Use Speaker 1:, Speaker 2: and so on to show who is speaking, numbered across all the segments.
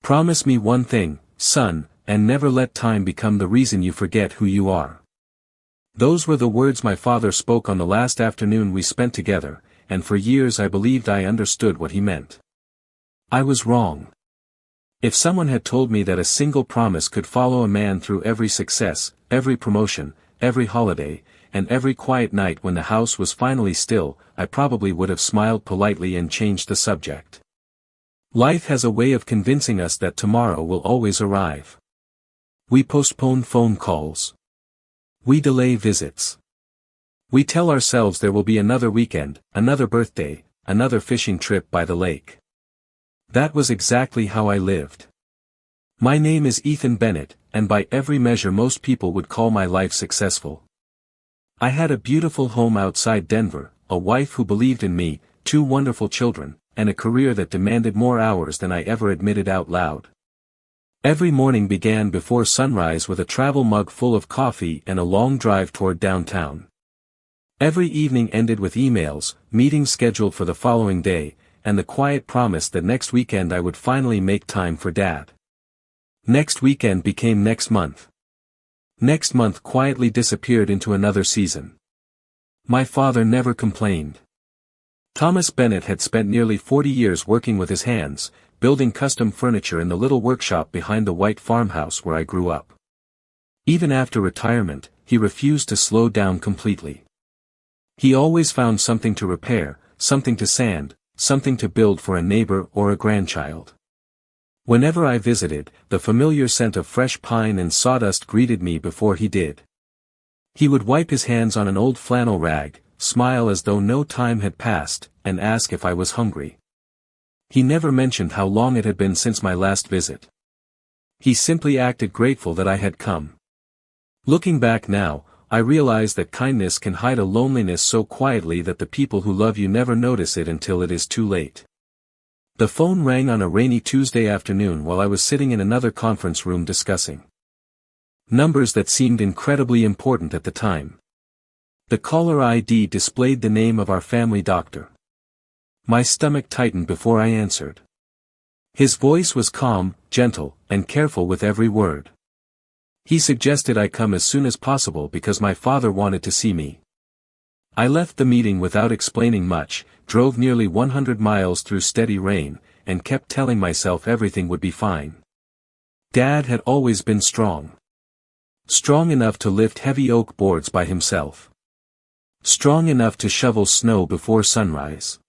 Speaker 1: Promise me one thing, son, and never let time become the reason you forget who you are. Those were the words my father spoke on the last afternoon we spent together, and for years I believed I understood what he meant. I was wrong. If someone had told me that a single promise could follow a man through every success, every promotion, every holiday, and every quiet night when the house was finally still, I probably would have smiled politely and changed the subject. Life has a way of convincing us that tomorrow will always arrive. We postpone phone calls. We delay visits. We tell ourselves there will be another weekend, another birthday, another fishing trip by the lake. That was exactly how I lived. My name is Ethan Bennett, and by every measure most people would call my life successful. I had a beautiful home outside Denver, a wife who believed in me, 2 wonderful children, and a career that demanded more hours than I ever admitted out loud. Every morning began before sunrise with a travel mug full of coffee and a long drive toward downtown. Every evening ended with emails, meetings scheduled for the following day, and the quiet promise that next weekend I would finally make time for Dad. Next weekend became next month. Next month quietly disappeared into another season. My father never complained. Thomas Bennett had spent nearly 40 years working with his hands, building custom furniture in the little workshop behind the white farmhouse where I grew up. Even after retirement, he refused to slow down completely. He always found something to repair, something to sand, something to build for a neighbor or a grandchild. Whenever I visited, the familiar scent of fresh pine and sawdust greeted me before he did. He would wipe his hands on an old flannel rag, smile as though no time had passed, and ask if I was hungry. He never mentioned how long it had been since my last visit. He simply acted grateful that I had come. Looking back now, I realize that kindness can hide a loneliness so quietly that the people who love you never notice it until it is too late. The phone rang on a rainy Tuesday afternoon while I was sitting in another conference room discussing numbers that seemed incredibly important at the time. The caller ID displayed the name of our family doctor. My stomach tightened before I answered. His voice was calm, gentle, and careful with every word. He suggested I come as soon as possible because my father wanted to see me. I left the meeting without explaining much, drove nearly 100 miles through steady rain, and kept telling myself everything would be fine. Dad had always been strong. Strong enough to lift heavy oak boards by himself. Strong enough to shovel snow before sunrise.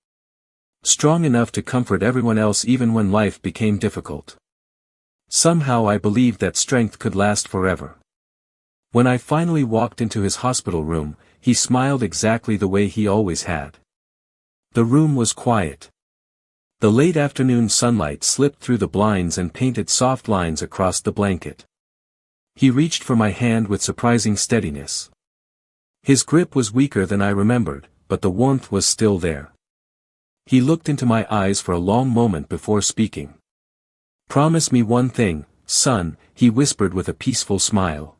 Speaker 1: Strong enough to comfort everyone else even when life became difficult. Somehow I believed that strength could last forever. When I finally walked into his hospital room, he smiled exactly the way he always had. The room was quiet. The late afternoon sunlight slipped through the blinds and painted soft lines across the blanket. He reached for my hand with surprising steadiness. His grip was weaker than I remembered, but the warmth was still there. He looked into my eyes for a long moment before speaking. "Promise me one thing, son," he whispered with a peaceful smile.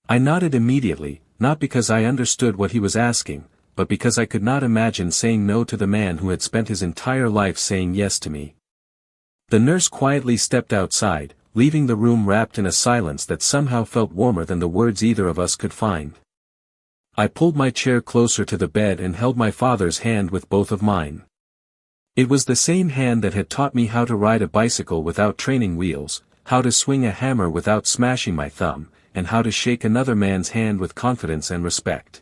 Speaker 1: I nodded immediately, not because I understood what he was asking, but because I could not imagine saying no to the man who had spent his entire life saying yes to me. The nurse quietly stepped outside, leaving the room wrapped in a silence that somehow felt warmer than the words either of us could find. I pulled my chair closer to the bed and held my father's hand with both of mine. It was the same hand that had taught me how to ride a bicycle without training wheels, how to swing a hammer without smashing my thumb, and how to shake another man's hand with confidence and respect.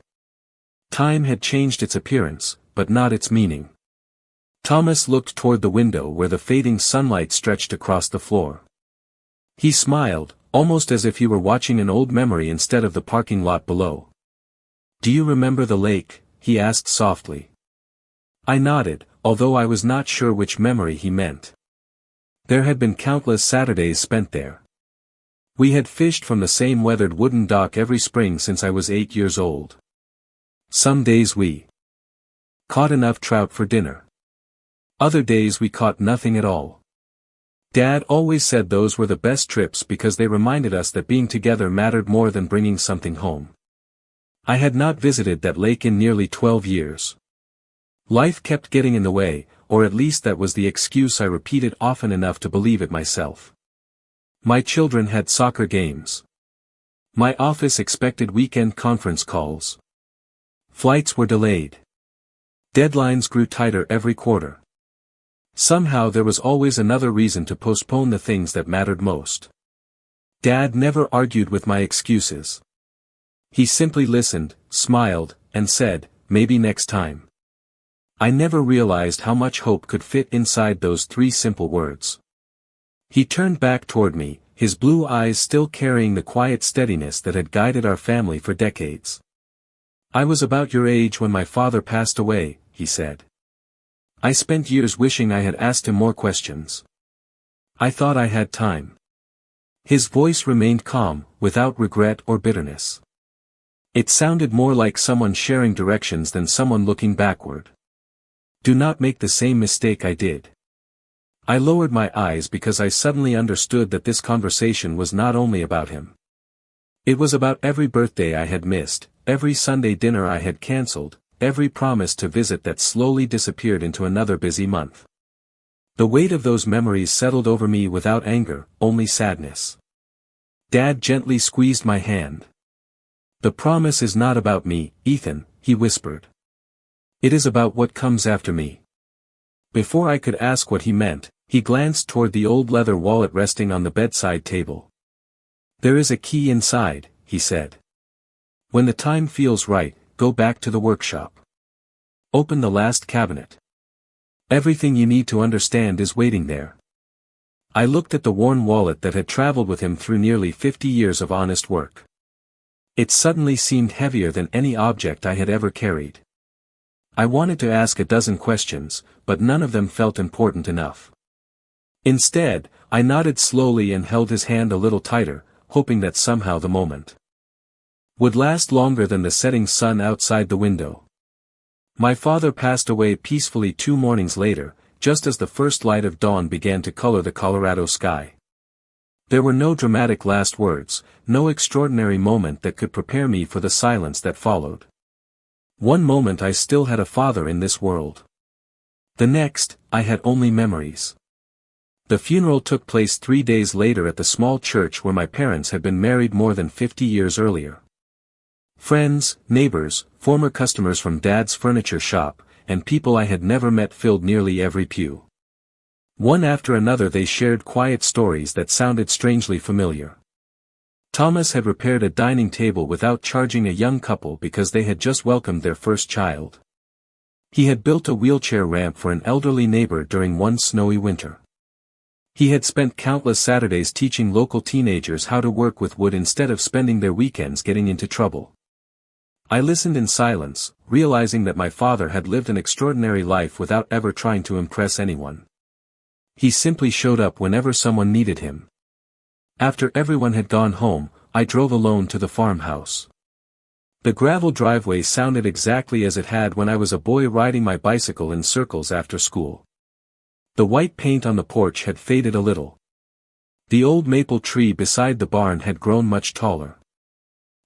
Speaker 1: Time had changed its appearance, but not its meaning. Thomas looked toward the window where the fading sunlight stretched across the floor. He smiled, almost as if he were watching an old memory instead of the parking lot below. "Do you remember the lake?" he asked softly. I nodded, although I was not sure which memory he meant. There had been countless Saturdays spent there. We had fished from the same weathered wooden dock every spring since I was 8 years old. Some days we caught enough trout for dinner. Other days we caught nothing at all. Dad always said those were the best trips because they reminded us that being together mattered more than bringing something home. I had not visited that lake in nearly 12 years. Life kept getting in the way, or at least that was the excuse I repeated often enough to believe it myself. My children had soccer games. My office expected weekend conference calls. Flights were delayed. Deadlines grew tighter every quarter. Somehow there was always another reason to postpone the things that mattered most. Dad never argued with my excuses. He simply listened, smiled, and said, "Maybe next time." I never realized how much hope could fit inside those 3 simple words. He turned back toward me, his blue eyes still carrying the quiet steadiness that had guided our family for decades. "I was about your age when my father passed away," he said. "I spent years wishing I had asked him more questions. I thought I had time." His voice remained calm, without regret or bitterness. It sounded more like someone sharing directions than someone looking backward. "Do not make the same mistake I did." I lowered my eyes because I suddenly understood that this conversation was not only about him. It was about every birthday I had missed, every Sunday dinner I had cancelled, every promise to visit that slowly disappeared into another busy month. The weight of those memories settled over me without anger, only sadness. Dad gently squeezed my hand. "The promise is not about me, Ethan," he whispered. "It is about what comes after me." Before I could ask what he meant, he glanced toward the old leather wallet resting on the bedside table. "There is a key inside," he said. "When the time feels right, go back to the workshop. Open the last cabinet. Everything you need to understand is waiting there." I looked at the worn wallet that had traveled with him through nearly 50 years of honest work. It suddenly seemed heavier than any object I had ever carried. I wanted to ask a dozen questions, but none of them felt important enough. Instead, I nodded slowly and held his hand a little tighter, hoping that somehow the moment would last longer than the setting sun outside the window. My father passed away peacefully 2 mornings later, just as the first light of dawn began to color the Colorado sky. There were no dramatic last words, no extraordinary moment that could prepare me for the silence that followed. One moment I still had a father in this world. The next, I had only memories. The funeral took place 3 days later at the small church where my parents had been married more than 50 years earlier. Friends, neighbors, former customers from Dad's furniture shop, and people I had never met filled nearly every pew. One after another they shared quiet stories that sounded strangely familiar. Thomas had repaired a dining table without charging a young couple because they had just welcomed their first child. He had built a wheelchair ramp for an elderly neighbor during one snowy winter. He had spent countless Saturdays teaching local teenagers how to work with wood instead of spending their weekends getting into trouble. I listened in silence, realizing that my father had lived an extraordinary life without ever trying to impress anyone. He simply showed up whenever someone needed him. After everyone had gone home, I drove alone to the farmhouse. The gravel driveway sounded exactly as it had when I was a boy riding my bicycle in circles after school. The white paint on the porch had faded a little. The old maple tree beside the barn had grown much taller.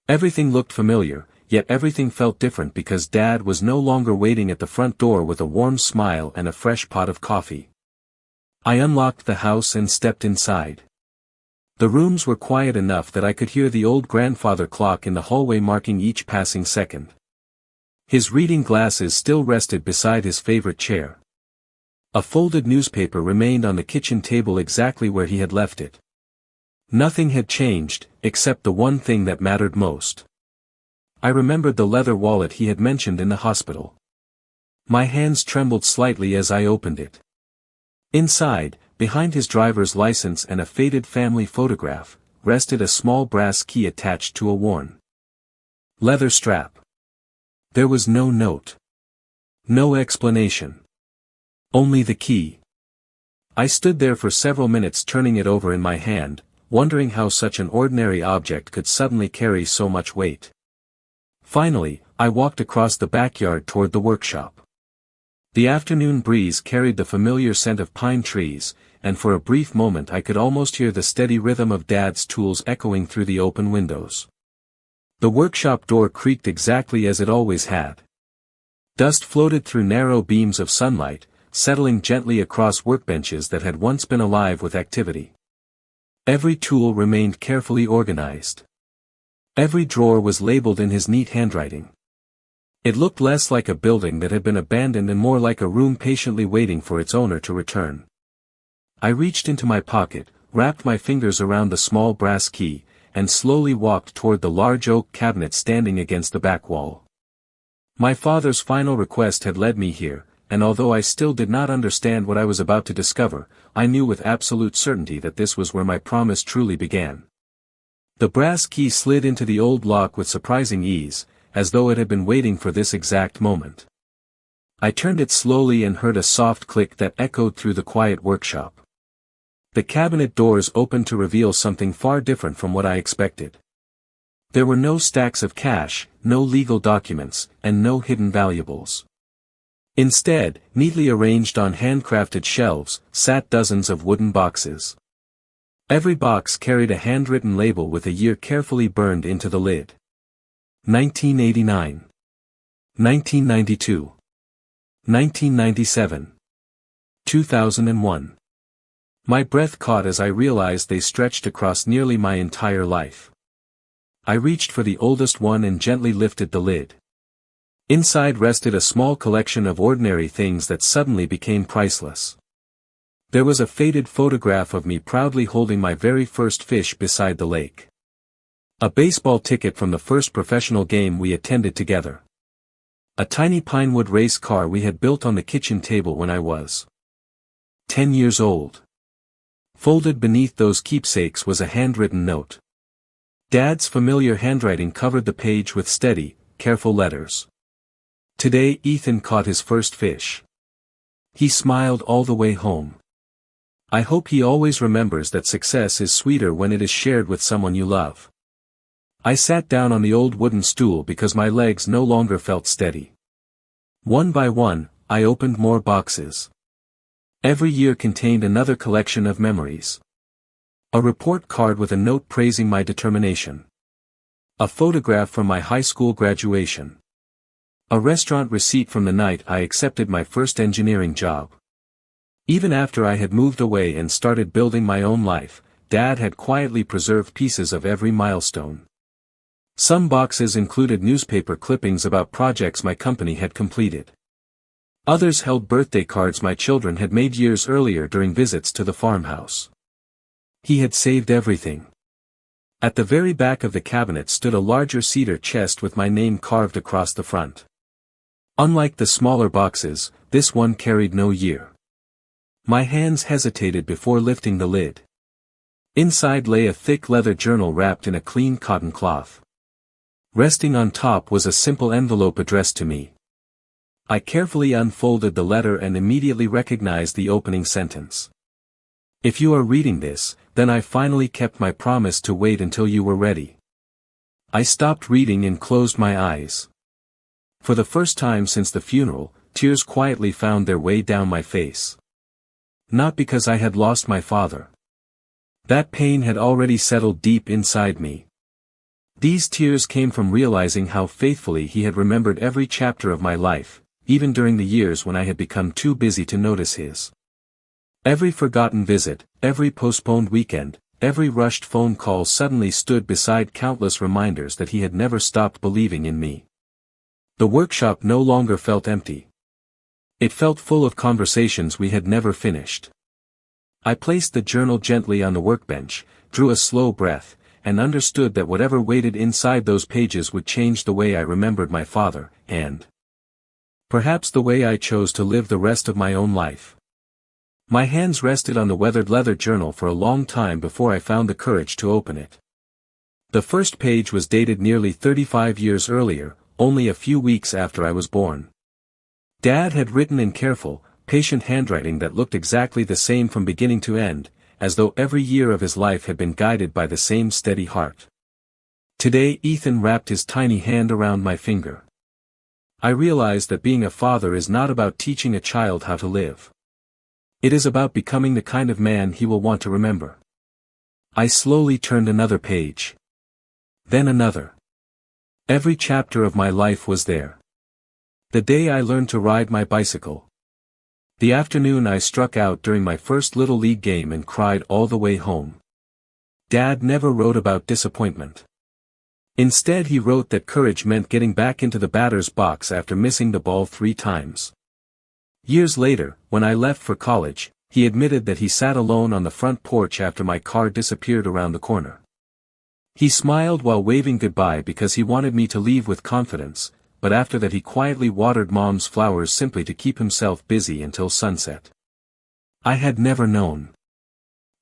Speaker 1: Everything looked familiar, yet everything felt different because Dad was no longer waiting at the front door with a warm smile and a fresh pot of coffee. I unlocked the house and stepped inside. The rooms were quiet enough that I could hear the old grandfather clock in the hallway marking each passing second. His reading glasses still rested beside his favorite chair. A folded newspaper remained on the kitchen table exactly where he had left it. Nothing had changed, except the one thing that mattered most. I remembered the leather wallet he had mentioned in the hospital. My hands trembled slightly as I opened it. Inside, behind his driver's license and a faded family photograph, rested a small brass key attached to a worn leather strap. There was no note. No explanation. Only the key. I stood there for several minutes turning it over in my hand, wondering how such an ordinary object could suddenly carry so much weight. Finally, I walked across the backyard toward the workshop. The afternoon breeze carried the familiar scent of pine trees, and for a brief moment I could almost hear the steady rhythm of Dad's tools echoing through the open windows. The workshop door creaked exactly as it always had. Dust floated through narrow beams of sunlight, settling gently across workbenches that had once been alive with activity. Every tool remained carefully organized. Every drawer was labeled in his neat handwriting. It looked less like a building that had been abandoned and more like a room patiently waiting for its owner to return. I reached into my pocket, wrapped my fingers around the small brass key, and slowly walked toward the large oak cabinet standing against the back wall. My father's final request had led me here, and although I still did not understand what I was about to discover, I knew with absolute certainty that this was where my promise truly began. The brass key slid into the old lock with surprising ease, as though it had been waiting for this exact moment. I turned it slowly and heard a soft click that echoed through the quiet workshop. The cabinet doors opened to reveal something far different from what I expected. There were no stacks of cash, no legal documents, and no hidden valuables. Instead, neatly arranged on handcrafted shelves, sat dozens of wooden boxes. Every box carried a handwritten label with a year carefully burned into the lid. 1989. 1992. 1997. 2001. My breath caught as I realized they stretched across nearly my entire life. I reached for the oldest one and gently lifted the lid. Inside rested a small collection of ordinary things that suddenly became priceless. There was a faded photograph of me proudly holding my very first fish beside the lake. A baseball ticket from the first professional game we attended together. A tiny pinewood race car we had built on the kitchen table when I was 10 years old. Folded beneath those keepsakes was a handwritten note. Dad's familiar handwriting covered the page with steady, careful letters. Today Ethan caught his first fish. He smiled all the way home. I hope he always remembers that success is sweeter when it is shared with someone you love. I sat down on the old wooden stool because my legs no longer felt steady. One by one, I opened more boxes. Every year contained another collection of memories. A report card with a note praising my determination. A photograph from my high school graduation. A restaurant receipt from the night I accepted my first engineering job. Even after I had moved away and started building my own life, Dad had quietly preserved pieces of every milestone. Some boxes included newspaper clippings about projects my company had completed. Others held birthday cards my children had made years earlier during visits to the farmhouse. He had saved everything. At the very back of the cabinet stood a larger cedar chest with my name carved across the front. Unlike the smaller boxes, this one carried no year. My hands hesitated before lifting the lid. Inside lay a thick leather journal wrapped in a clean cotton cloth. Resting on top was a simple envelope addressed to me. I carefully unfolded the letter and immediately recognized the opening sentence. If you are reading this, then I finally kept my promise to wait until you were ready. I stopped reading and closed my eyes. For the first time since the funeral, tears quietly found their way down my face. Not because I had lost my father. That pain had already settled deep inside me. These tears came from realizing how faithfully he had remembered every chapter of my life, even during the years when I had become too busy to notice his. Every forgotten visit, every postponed weekend, every rushed phone call suddenly stood beside countless reminders that he had never stopped believing in me. The workshop no longer felt empty. It felt full of conversations we had never finished. I placed the journal gently on the workbench, drew a slow breath, and understood that whatever waited inside those pages would change the way I remembered my father, and perhaps the way I chose to live the rest of my own life. My hands rested on the weathered leather journal for a long time before I found the courage to open it. The first page was dated nearly 35 years earlier, only a few weeks after I was born. Dad had written in careful, patient handwriting that looked exactly the same from beginning to end, as though every year of his life had been guided by the same steady heart. Today Ethan wrapped his tiny hand around my finger. I realized that being a father is not about teaching a child how to live. It is about becoming the kind of man he will want to remember. I slowly turned another page. Then another. Every chapter of my life was there. The day I learned to ride my bicycle. The afternoon I struck out during my first Little League game and cried all the way home. Dad never wrote about disappointment. Instead he wrote that courage meant getting back into the batter's box after missing the ball 3 times. Years later, when I left for college, he admitted that he sat alone on the front porch after my car disappeared around the corner. He smiled while waving goodbye because he wanted me to leave with confidence, but after that he quietly watered Mom's flowers simply to keep himself busy until sunset. I had never known.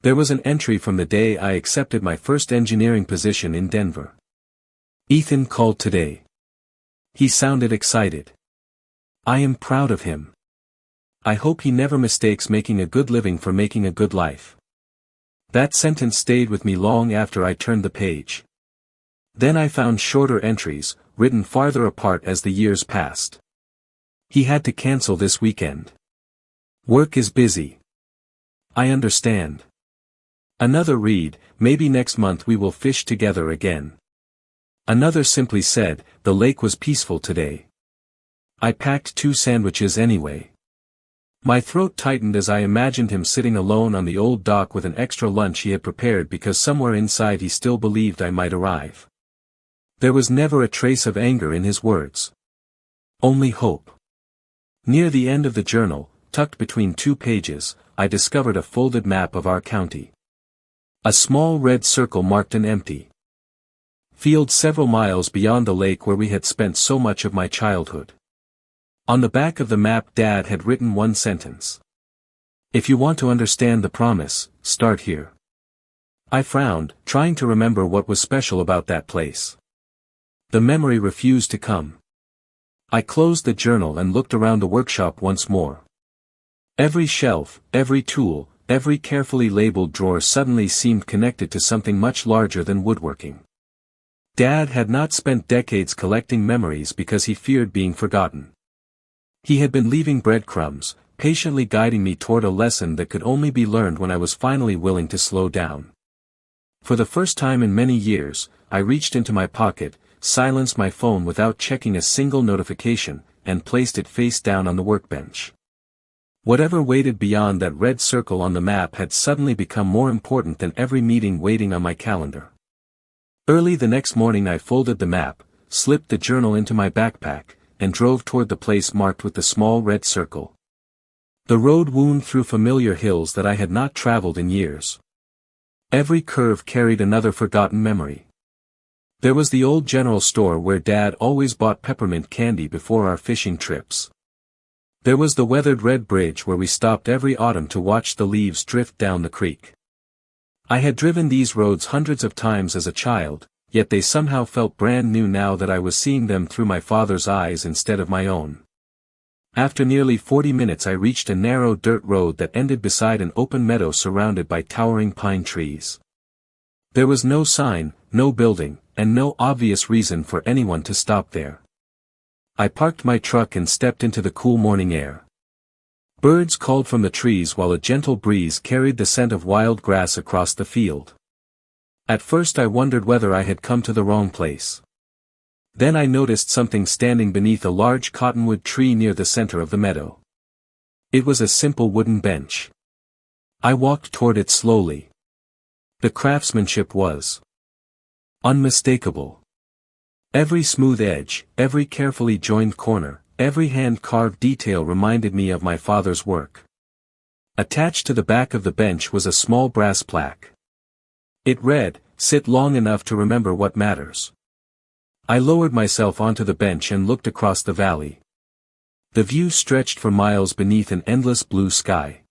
Speaker 1: There was an entry from the day I accepted my first engineering position in Denver. Ethan called today. He sounded excited. I am proud of him. I hope he never mistakes making a good living for making a good life. That sentence stayed with me long after I turned the page. Then I found shorter entries, written farther apart as the years passed. He had to cancel this weekend. Work is busy. I understand. Another read, maybe next month we will fish together again. Another simply said, the lake was peaceful today. I packed 2 sandwiches anyway. My throat tightened as I imagined him sitting alone on the old dock with an extra lunch he had prepared because somewhere inside he still believed I might arrive. There was never a trace of anger in his words. Only hope. Near the end of the journal, tucked between 2 pages, I discovered a folded map of our county. A small red circle marked an empty field several miles beyond the lake where we had spent so much of my childhood. On the back of the map Dad had written one sentence. If you want to understand the promise, start here. I frowned, trying to remember what was special about that place. The memory refused to come. I closed the journal and looked around the workshop once more. Every shelf, every tool, every carefully labeled drawer suddenly seemed connected to something much larger than woodworking. Dad had not spent decades collecting memories because he feared being forgotten. He had been leaving breadcrumbs, patiently guiding me toward a lesson that could only be learned when I was finally willing to slow down. For the first time in many years, I reached into my pocket, silenced my phone without checking a single notification, and placed it face down on the workbench. Whatever waited beyond that red circle on the map had suddenly become more important than every meeting waiting on my calendar. Early the next morning I folded the map, slipped the journal into my backpack, and drove toward the place marked with the small red circle. The road wound through familiar hills that I had not traveled in years. Every curve carried another forgotten memory. There was the old general store where Dad always bought peppermint candy before our fishing trips. There was the weathered red bridge where we stopped every autumn to watch the leaves drift down the creek. I had driven these roads hundreds of times as a child, yet they somehow felt brand new now that I was seeing them through my father's eyes instead of my own. After nearly 40 minutes I reached a narrow dirt road that ended beside an open meadow surrounded by towering pine trees. There was no sign, no building, and no obvious reason for anyone to stop there. I parked my truck and stepped into the cool morning air. Birds called from the trees while a gentle breeze carried the scent of wild grass across the field. At first I wondered whether I had come to the wrong place. Then I noticed something standing beneath a large cottonwood tree near the center of the meadow. It was a simple wooden bench. I walked toward it slowly. The craftsmanship was unmistakable. Every smooth edge, every carefully joined corner, every hand-carved detail reminded me of my father's work. Attached to the back of the bench was a small brass plaque. It read, "Sit long enough to remember what matters." I lowered myself onto the bench and looked across the valley. The view stretched for miles beneath an endless blue sky.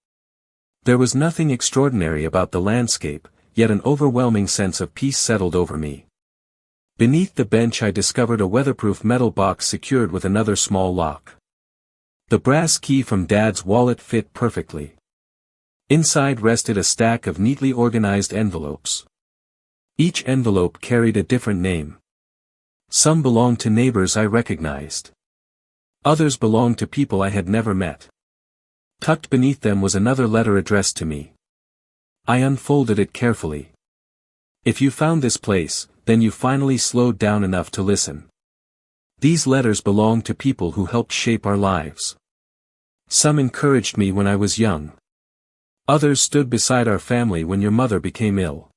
Speaker 1: There was nothing extraordinary about the landscape, yet an overwhelming sense of peace settled over me. Beneath the bench I discovered a weatherproof metal box secured with another small lock. The brass key from Dad's wallet fit perfectly. Inside rested a stack of neatly organized envelopes. Each envelope carried a different name. Some belonged to neighbors I recognized. Others belonged to people I had never met. Tucked beneath them was another letter addressed to me. I unfolded it carefully. If you found this place, then you finally slowed down enough to listen. These letters belong to people who helped shape our lives. Some encouraged me when I was young. Others stood beside our family when your mother became ill.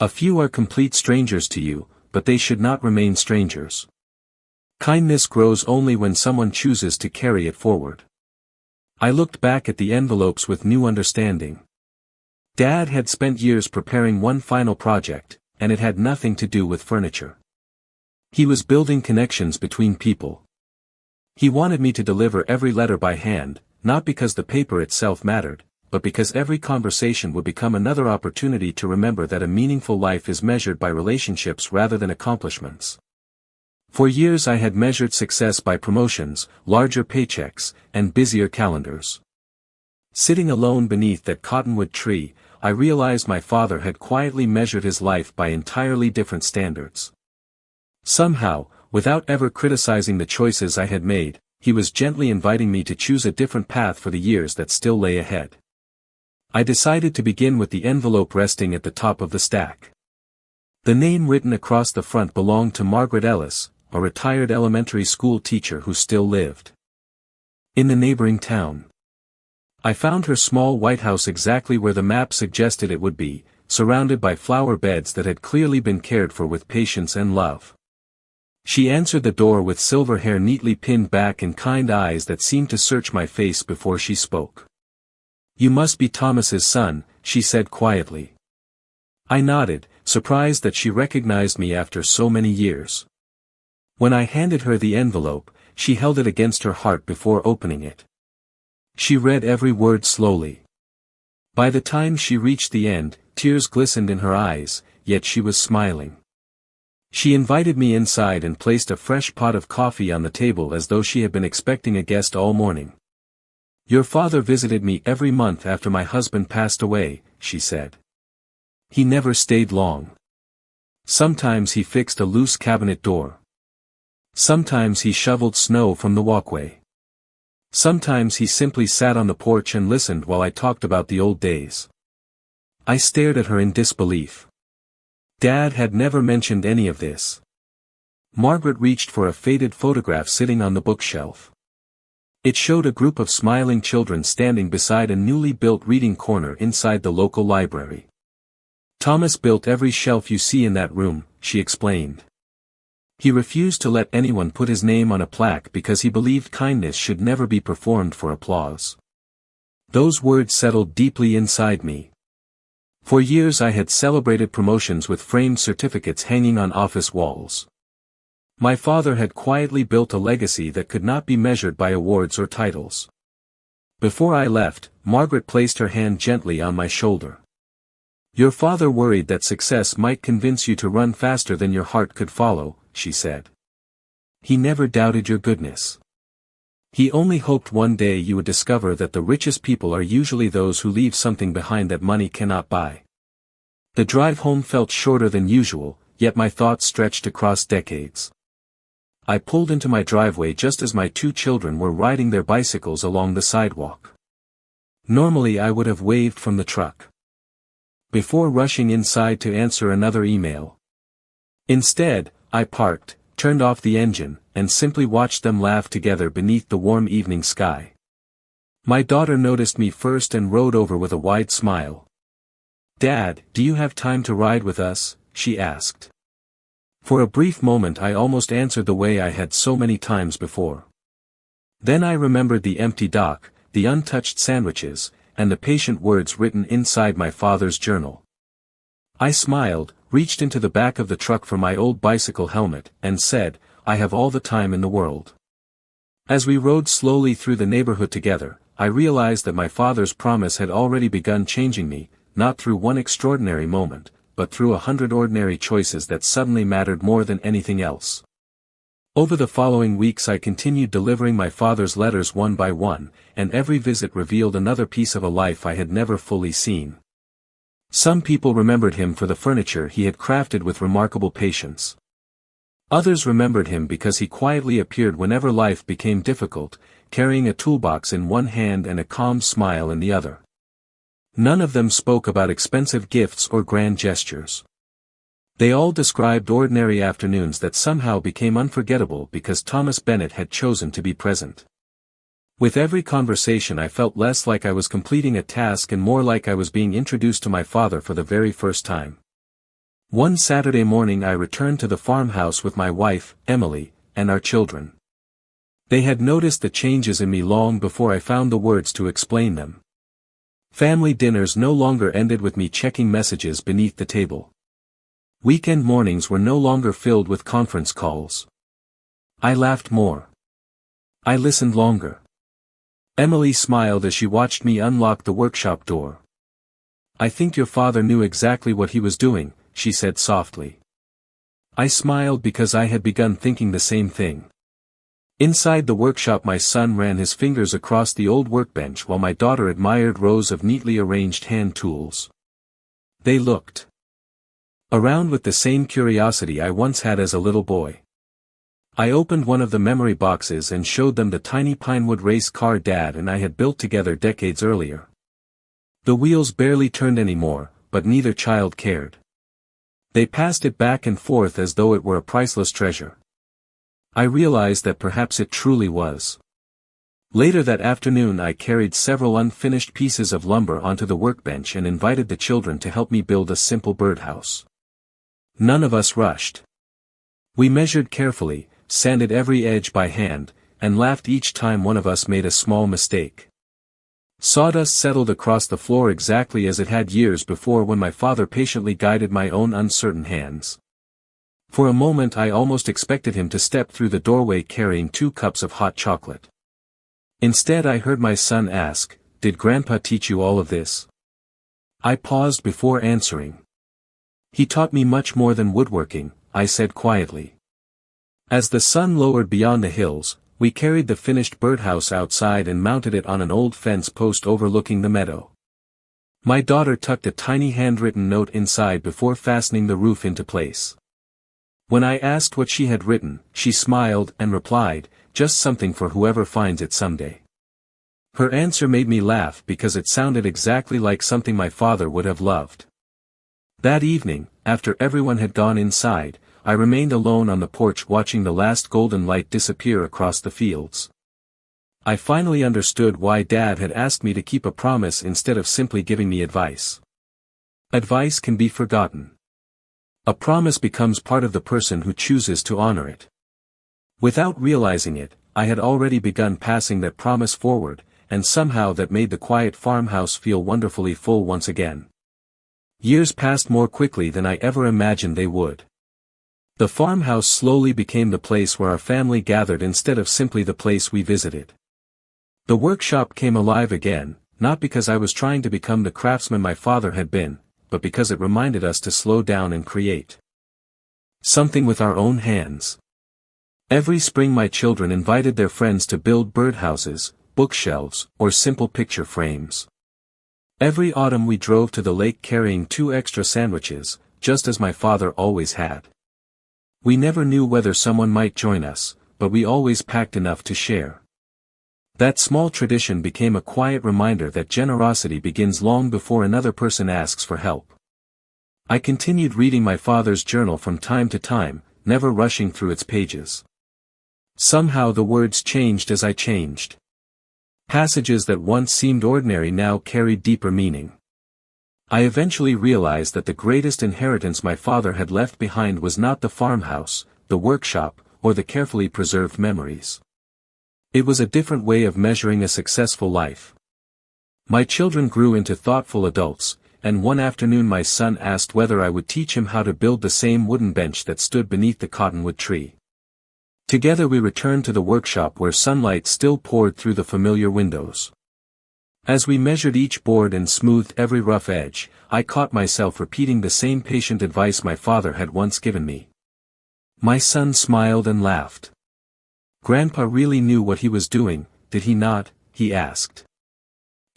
Speaker 1: A few are complete strangers to you, but they should not remain strangers. Kindness grows only when someone chooses to carry it forward. I looked back at the envelopes with new understanding. Dad had spent years preparing one final project, and it had nothing to do with furniture. He was building connections between people. He wanted me to deliver every letter by hand, not because the paper itself mattered, but because every conversation would become another opportunity to remember that a meaningful life is measured by relationships rather than accomplishments. For years I had measured success by promotions, larger paychecks, and busier calendars. Sitting alone beneath that cottonwood tree, I realized my father had quietly measured his life by entirely different standards. Somehow, without ever criticizing the choices I had made, he was gently inviting me to choose a different path for the years that still lay ahead. I decided to begin with the envelope resting at the top of the stack. The name written across the front belonged to Margaret Ellis, a retired elementary school teacher who still lived in the neighboring town. I found her small white house exactly where the map suggested it would be, surrounded by flower beds that had clearly been cared for with patience and love. She answered the door with silver hair neatly pinned back and kind eyes that seemed to search my face before she spoke. "You must be Thomas's son," she said quietly. I nodded, surprised that she recognized me after so many years. When I handed her the envelope, she held it against her heart before opening it. She read every word slowly. By the time she reached the end, tears glistened in her eyes, yet she was smiling. She invited me inside and placed a fresh pot of coffee on the table as though she had been expecting a guest all morning. "Your father visited me every month after my husband passed away," she said. "He never stayed long. Sometimes he fixed a loose cabinet door. Sometimes he shoveled snow from the walkway. Sometimes he simply sat on the porch and listened while I talked about the old days." I stared at her in disbelief. Dad had never mentioned any of this. Margaret reached for a faded photograph sitting on the bookshelf. It showed a group of smiling children standing beside a newly built reading corner inside the local library. "Thomas built every shelf you see in that room," she explained. "He refused to let anyone put his name on a plaque because he believed kindness should never be performed for applause." Those words settled deeply inside me. For years I had celebrated promotions with framed certificates hanging on office walls. My father had quietly built a legacy that could not be measured by awards or titles. Before I left, Margaret placed her hand gently on my shoulder. "Your father worried that success might convince you to run faster than your heart could follow," she said. "He never doubted your goodness. He only hoped one day you would discover that the richest people are usually those who leave something behind that money cannot buy." The drive home felt shorter than usual, yet my thoughts stretched across decades. I pulled into my driveway just as my 2 children were riding their bicycles along the sidewalk. Normally I would have waved from the truck before rushing inside to answer another email. Instead, I parked, turned off the engine, and simply watched them laugh together beneath the warm evening sky. My daughter noticed me first and rode over with a wide smile. "Dad, do you have time to ride with us?" she asked. For a brief moment I almost answered the way I had so many times before. Then I remembered the empty dock, the untouched sandwiches, and the patient words written inside my father's journal. I smiled, reached into the back of the truck for my old bicycle helmet, and said, "I have all the time in the world." As we rode slowly through the neighborhood together, I realized that my father's promise had already begun changing me, not through one extraordinary moment, but through 100 ordinary choices that suddenly mattered more than anything else. Over the following weeks I continued delivering my father's letters one by one, and every visit revealed another piece of a life I had never fully seen. Some people remembered him for the furniture he had crafted with remarkable patience. Others remembered him because he quietly appeared whenever life became difficult, carrying a toolbox in one hand and a calm smile in the other. None of them spoke about expensive gifts or grand gestures. They all described ordinary afternoons that somehow became unforgettable because Thomas Bennett had chosen to be present. With every conversation I felt less like I was completing a task and more like I was being introduced to my father for the very first time. One Saturday morning I returned to the farmhouse with my wife, Emily, and our children. They had noticed the changes in me long before I found the words to explain them. Family dinners no longer ended with me checking messages beneath the table. Weekend mornings were no longer filled with conference calls. I laughed more. I listened longer. Emily smiled as she watched me unlock the workshop door. "I think your father knew exactly what he was doing," she said softly. I smiled because I had begun thinking the same thing. Inside the workshop my son ran his fingers across the old workbench while my daughter admired rows of neatly arranged hand tools. They looked around with the same curiosity I once had as a little boy. I opened one of the memory boxes and showed them the tiny Pinewood race car Dad and I had built together decades earlier. The wheels barely turned anymore, but neither child cared. They passed it back and forth as though it were a priceless treasure. I realized that perhaps it truly was. Later that afternoon I carried several unfinished pieces of lumber onto the workbench and invited the children to help me build a simple birdhouse. None of us rushed. We measured carefully, sanded every edge by hand, and laughed each time one of us made a small mistake. Sawdust settled across the floor exactly as it had years before when my father patiently guided my own uncertain hands. For a moment I almost expected him to step through the doorway carrying 2 cups of hot chocolate. Instead I heard my son ask, "Did Grandpa teach you all of this?" I paused before answering. "He taught me much more than woodworking," I said quietly. As the sun lowered beyond the hills, we carried the finished birdhouse outside and mounted it on an old fence post overlooking the meadow. My daughter tucked a tiny handwritten note inside before fastening the roof into place. When I asked what she had written, she smiled and replied, "Just something for whoever finds it someday." Her answer made me laugh because it sounded exactly like something my father would have loved. That evening, after everyone had gone inside, I remained alone on the porch watching the last golden light disappear across the fields. I finally understood why Dad had asked me to keep a promise instead of simply giving me advice. Advice can be forgotten. A promise becomes part of the person who chooses to honor it. Without realizing it, I had already begun passing that promise forward, and somehow that made the quiet farmhouse feel wonderfully full once again. Years passed more quickly than I ever imagined they would. The farmhouse slowly became the place where our family gathered instead of simply the place we visited. The workshop came alive again, not because I was trying to become the craftsman my father had been, but because it reminded us to slow down and create something with our own hands. Every spring my children invited their friends to build birdhouses, bookshelves, or simple picture frames. Every autumn we drove to the lake carrying 2 extra sandwiches, just as my father always had. We never knew whether someone might join us, but we always packed enough to share. That small tradition became a quiet reminder that generosity begins long before another person asks for help. I continued reading my father's journal from time to time, never rushing through its pages. Somehow the words changed as I changed. Passages that once seemed ordinary now carried deeper meaning. I eventually realized that the greatest inheritance my father had left behind was not the farmhouse, the workshop, or the carefully preserved memories. It was a different way of measuring a successful life. My children grew into thoughtful adults, and one afternoon my son asked whether I would teach him how to build the same wooden bench that stood beneath the cottonwood tree. Together we returned to the workshop where sunlight still poured through the familiar windows. As we measured each board and smoothed every rough edge, I caught myself repeating the same patient advice my father had once given me. My son smiled and laughed. "Grandpa really knew what he was doing, did he not?" he asked.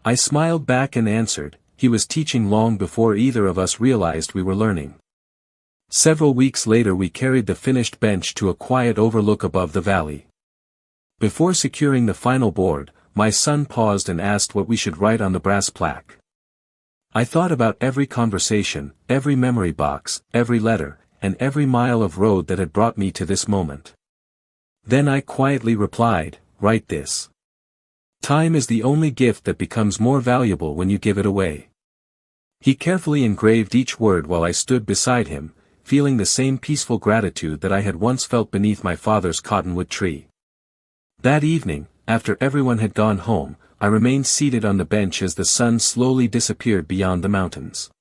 Speaker 1: I smiled back and answered, "He was teaching long before either of us realized we were learning." Several weeks later we carried the finished bench to a quiet overlook above the valley. Before securing the final board, my son paused and asked what we should write on the brass plaque. I thought about every conversation, every memory box, every letter, and every mile of road that had brought me to this moment. Then I quietly replied, "Write this. Time is the only gift that becomes more valuable when you give it away. He carefully engraved each word while I stood beside him, feeling the same peaceful gratitude that I had once felt beneath my father's cottonwood tree. That evening, after everyone had gone home, I remained seated on the bench as the sun slowly disappeared beyond the mountains.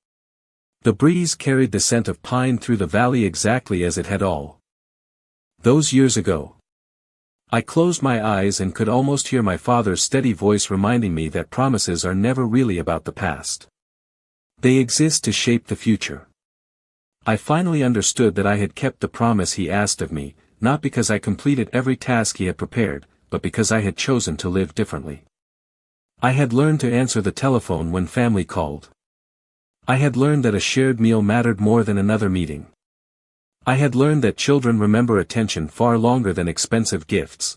Speaker 1: The breeze carried the scent of pine through the valley exactly as it had all those years ago. I closed my eyes and could almost hear my father's steady voice reminding me that promises are never really about the past. They exist to shape the future. I finally understood that I had kept the promise he asked of me, not because I completed every task he had prepared, but because I had chosen to live differently. I had learned to answer the telephone when family called. I had learned that a shared meal mattered more than another meeting. I had learned that children remember attention far longer than expensive gifts.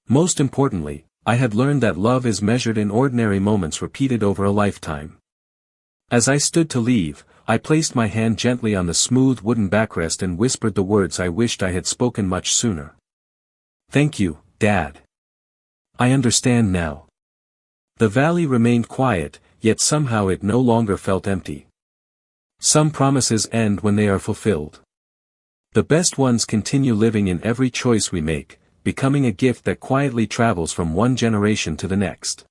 Speaker 1: Most importantly, I had learned that love is measured in ordinary moments repeated over a lifetime. As I stood to leave, I placed my hand gently on the smooth wooden backrest and whispered the words I wished I had spoken much sooner. "Thank you, Dad. I understand now." The valley remained quiet, yet somehow it no longer felt empty. Some promises end when they are fulfilled. The best ones continue living in every choice we make, becoming a gift that quietly travels from one generation to the next.